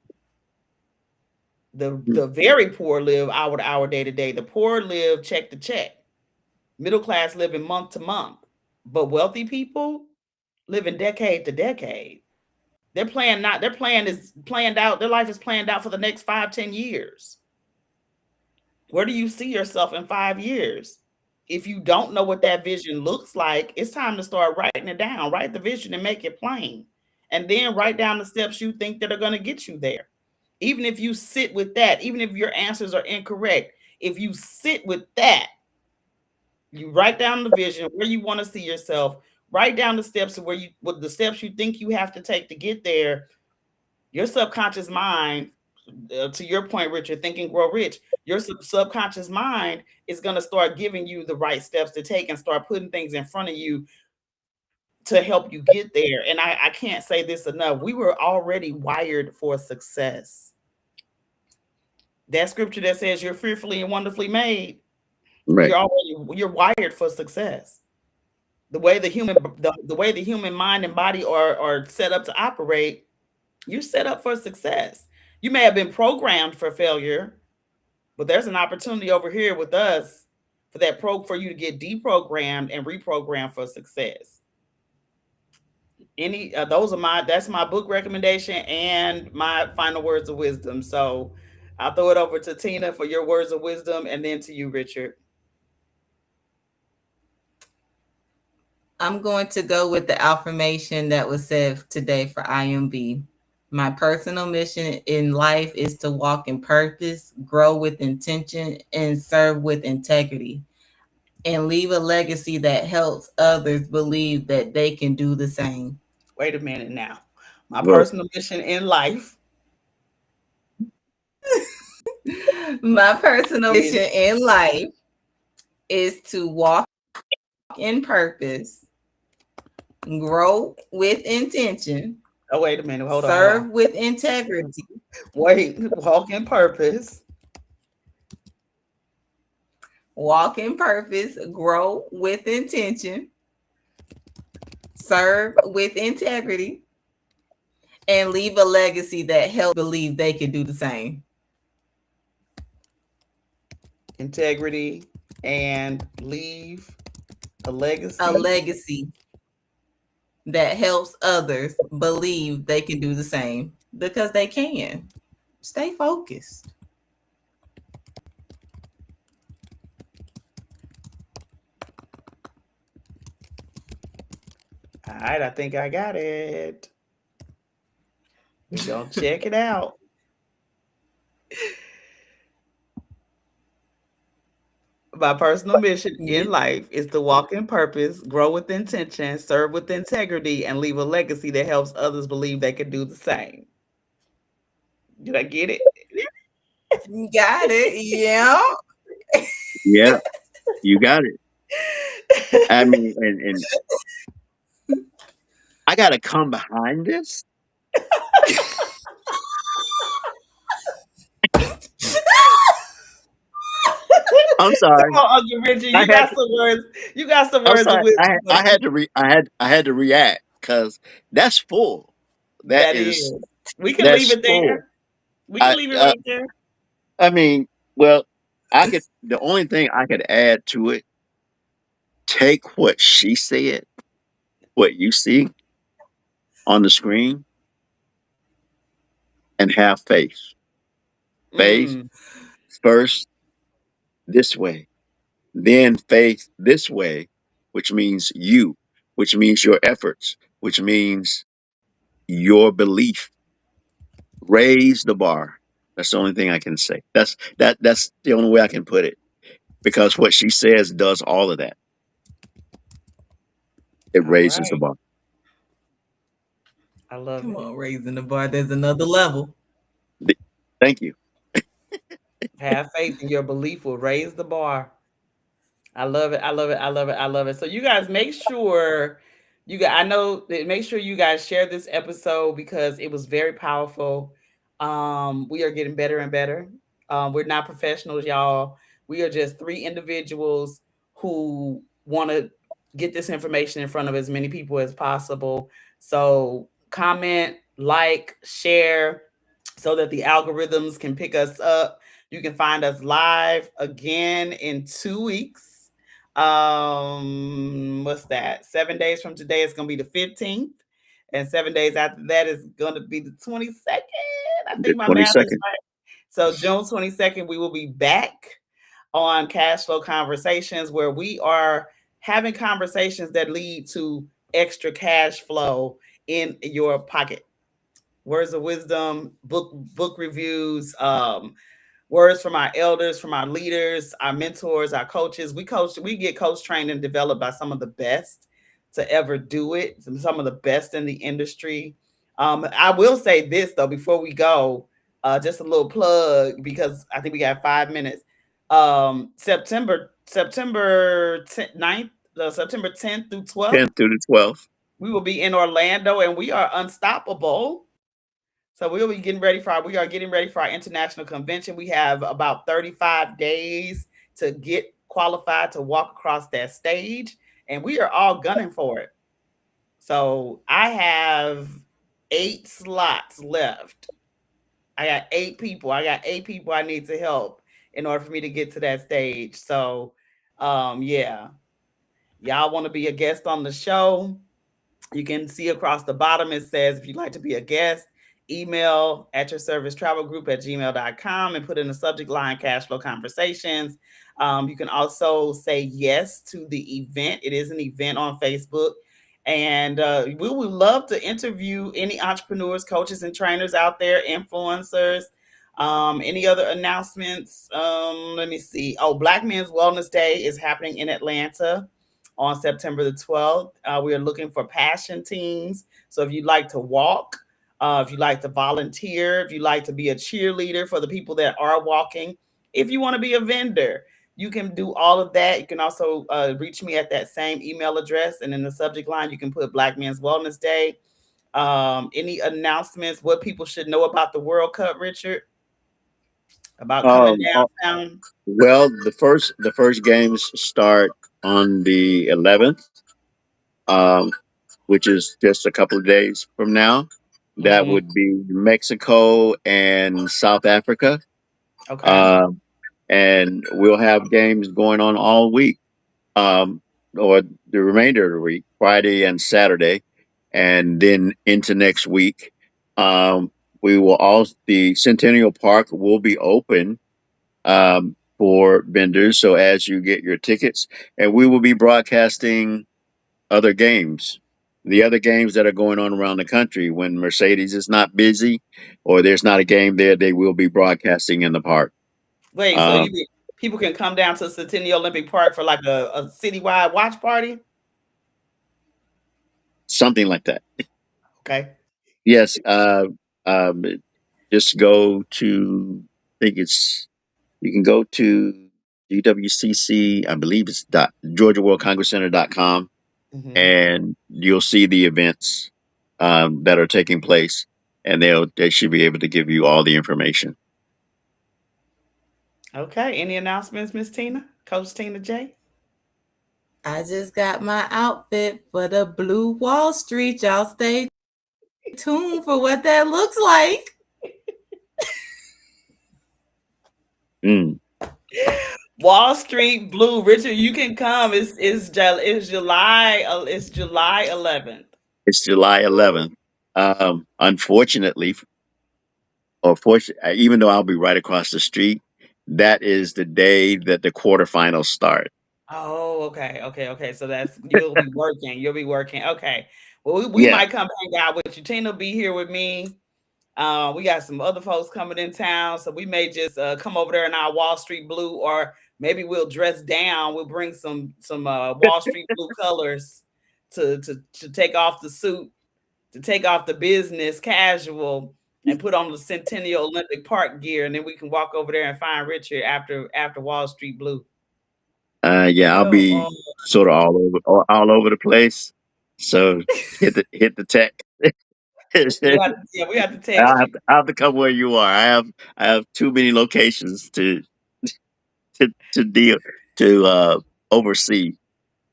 S1: The very poor live hour to hour, day to day. The poor live check to check. Middle class live in month to month. But wealthy people live in decade to decade. Their plan is planned out, their life is planned out for the next 5, 10 years. Where do you see yourself in 5 years? If you don't know what that vision looks like, it's time to start writing it down. Write the vision and make it plain. And then write down the steps you think that are going to get you there. Even if you sit with that, even if your answers are incorrect, if you sit with that, you write down the vision, where you want to see yourself, write down the steps of what the steps you think you have to take to get there. Your subconscious mind, to your point, Richard, Think and Grow Rich, your subconscious mind is going to start giving you the right steps to take and start putting things in front of you to help you get there. And I can't say this enough. We were already wired for success. That scripture that says you're fearfully and wonderfully made,
S3: Right.
S1: you're wired for success. The way the human mind and body are set up to operate, you're set up for success. You may have been programmed for failure, but there's an opportunity over here with us for you to get deprogrammed and reprogrammed for success. Any those are my that's my book recommendation and my final words of wisdom. So I'll throw it over to Tina for your words of wisdom, and then to you, Richard.
S2: I'm going to go with the affirmation that was said today for IMB. My personal mission in life is to walk in purpose, grow with intention, and serve with integrity, and leave a legacy that helps others believe that they can do the same.
S1: Wait a minute now. My
S3: Well,
S1: personal mission in life
S2: My personal
S1: is
S2: mission in life is to walk in purpose, grow with intention,
S1: oh wait a minute, hold on.
S2: serve with integrity,
S1: Wait, walk in purpose.
S2: walk in purpose, grow with intention, serve with integrity, and leave a legacy that helps believe they can do the same.
S1: Integrity and leave a
S2: A
S1: legacy.
S2: legacy that helps others believe they can do the same because they can. Stay focused.
S1: All right, I think I got it. We're gonna check it out. My personal mission in life is to walk in purpose, grow with intention, serve with integrity, and leave a legacy that helps others believe they can do the same. Did I get it?
S2: You got it. Yeah.
S3: yeah, you got it. I mean, and I got to come behind this. I'm
S1: Come
S3: sorry.
S1: on, Uncle Richard,
S3: I
S1: you
S3: had.
S1: got some words. You got some
S3: I'm
S1: words of
S3: sorry.
S1: wisdom for
S3: I
S1: me.
S3: had to I had to react because that's full. That
S1: That is.
S3: is
S1: We can leave
S3: that's
S1: it
S3: full.
S1: there. We can
S3: I
S1: leave it right there.
S3: I mean, well, I could. The only thing I could add to it, take what she said, what you see on the screen, and have faith. Faith
S1: Mm.
S3: first this way, then faith this way, which means you, which means your efforts, which means your belief. Raise the bar. That's the only thing I can say. That's the only way I can put it. Because what she says does all of that. It
S1: All
S3: raises the
S1: right.
S3: bar.
S1: I love
S2: Come
S1: it.
S2: on, raising the bar. There's another level.
S3: Th- Thank you.
S1: Have faith in your belief will raise the bar. I love it. I love it. I love it. I love it. So you guys make sure I know that make sure you guys share this episode because it was very powerful. We are getting better and better. We're not professionals, y'all. We are just three individuals who want to get this information in front of as many people as possible. So comment, like, share so that the algorithms can pick us up. You can find us live again in 2 weeks. What's that? 7 days from today is gonna be the 15th, and 7 days after that is gonna be the 22nd. I
S3: The
S1: think my math is
S3: 22nd.
S1: right. So June 22nd, we will be back on Cash Flow Conversations, where we are having conversations that lead to extra cash flow in your pocket. Words of wisdom, book reviews, words from our elders, from our leaders, our mentors, our coaches. We get coach trained and developed by some of the best to ever do it, some of the best in the industry. I will say this though, before we go, just a little plug because I think we got 5 minutes. September 10th, 9th, September 10th through 12th.
S3: 10th through the 12th.
S1: We will be in Orlando, and we are unstoppable. So we'll be getting ready for we are getting ready for our international convention. We have about 35 days to get qualified to walk across that stage, and we are all gunning for it. So I have 8 slots left. I got 8 people. I got 8 people I need to help in order for me to get to that stage. So yeah. Y'all want to be a guest on the show? You can see across the bottom it says if you'd like to be a guest, email at your service travel group at gmail.com and put in the subject line cash flow conversations. You can also say yes to the event. It is an event on Facebook. And we would love to interview any entrepreneurs, coaches, and trainers out there, influencers. Any other announcements? Let me see. Oh, Black Men's Wellness Day is happening in Atlanta on September the 12th. We are looking for passion teams. So if you'd like to walk, if you'd like to volunteer, if you'd like to be a cheerleader for the people that are walking, if you want to be a vendor, you can do all of that. You can also reach me at that same email address. And in the subject line, you can put Black Men's Wellness Day. Any announcements, what people should know about the World Cup, Richard, about coming
S3: Um, uh,
S1: downtown?
S3: well, the first games start on the 11th, um, which is just a couple of days from now. That
S1: Mm-hmm.
S3: would be Mexico and South Africa.
S1: Okay.
S3: Um, and we'll have games going on all week, um, or the remainder of the week, Friday and Saturday, and then into next week. Um, we will all the Centennial Park will be open for vendors. So as you get your tickets, and we will be broadcasting other games, the other games that are going on around the country. When Mercedes is not busy or there's not a game there, they will be broadcasting in the park.
S1: Wait, so
S3: Um,
S1: people can come down to Centennial Olympic Park for like a citywide watch party?
S3: Something like that.
S1: Okay.
S3: Yes. Um, just go to, I think it's, you can go to GWCC, I believe it's Georgia World Congress Center.com,
S1: Hmm.
S3: and you'll see the events that are taking place, and they should be able to give you all the information.
S1: Okay. Any announcements, Miss Tina? Coach Tina J?
S2: I just got my outfit for the Blue Wall Street. Y'all stay tuned for what that looks like.
S3: Mm.
S1: Wall Street Blue. Richard, you can come. It's July 11th.
S3: It's July 11th. Unfortunately, or fortunately, even though I'll be right across the street, that is the day that the quarterfinals start.
S1: Oh, okay, okay, okay. So that's you'll be working. You'll be working. Okay. Well, we
S3: Yeah.
S1: might come hang out with you. Tina will be here with me. We got some other folks coming in town, so we may just come over there in our Wall Street blue, or maybe we'll dress down. We'll bring some Wall Street blue colors to take off the suit, to take off the business casual, and put on the Centennial Olympic Park gear, and then we can walk over there and find Richard after Wall Street blue.
S3: Yeah, I'll
S1: Well,
S3: be sort of all over the place. So hit the tech.
S1: we have to text you.
S3: I have to come where you are. I have too many locations to deal to oversee.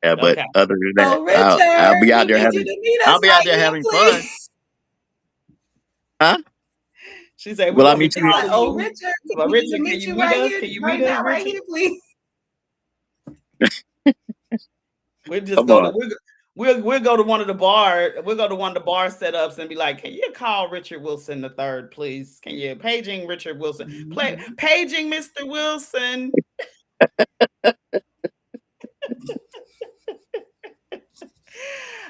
S3: But
S1: Okay.
S3: other than that,
S2: Oh,
S3: I'll
S2: Richard,
S3: be out
S2: we
S3: there
S2: need you
S3: having
S2: to meet us
S3: I'll be out
S2: right
S3: there
S2: here,
S3: having fun.
S2: please.
S3: Huh?
S1: She said we're
S3: Will I
S1: gonna be
S3: meet
S2: It's
S3: you?
S2: like,
S1: calling
S2: oh,
S1: you.
S2: Richard,
S1: So,
S2: we need to
S1: Richard, can
S2: meet
S1: you
S2: you
S1: meet
S2: right
S1: us?
S2: here,
S1: Can you
S2: right
S1: meet us,
S2: now, right
S1: Richard?
S2: here, please.
S1: We'll just
S3: Come
S1: go to
S3: on.
S1: we'll go to one of the bar. We'll go to one of the bar setups and be like, "Can you call Richard Wilson the third, please? Can you paging Richard Wilson? Play
S2: Mhm.
S1: paging Mr. Wilson."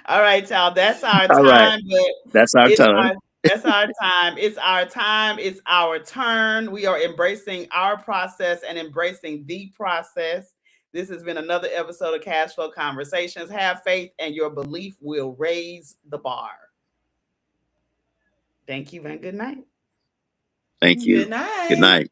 S1: All right, y'all. That's our
S3: All right.
S1: time, but
S3: That's our
S1: it's
S3: time.
S1: our that's our time. It's our time. It's our turn. We are embracing our process and embracing the process. This has been another episode of Cash Flow Conversations. Have faith, and your belief will raise the bar. Thank you and good night.
S3: Thank you.
S2: Good
S3: Good
S2: night.
S3: night.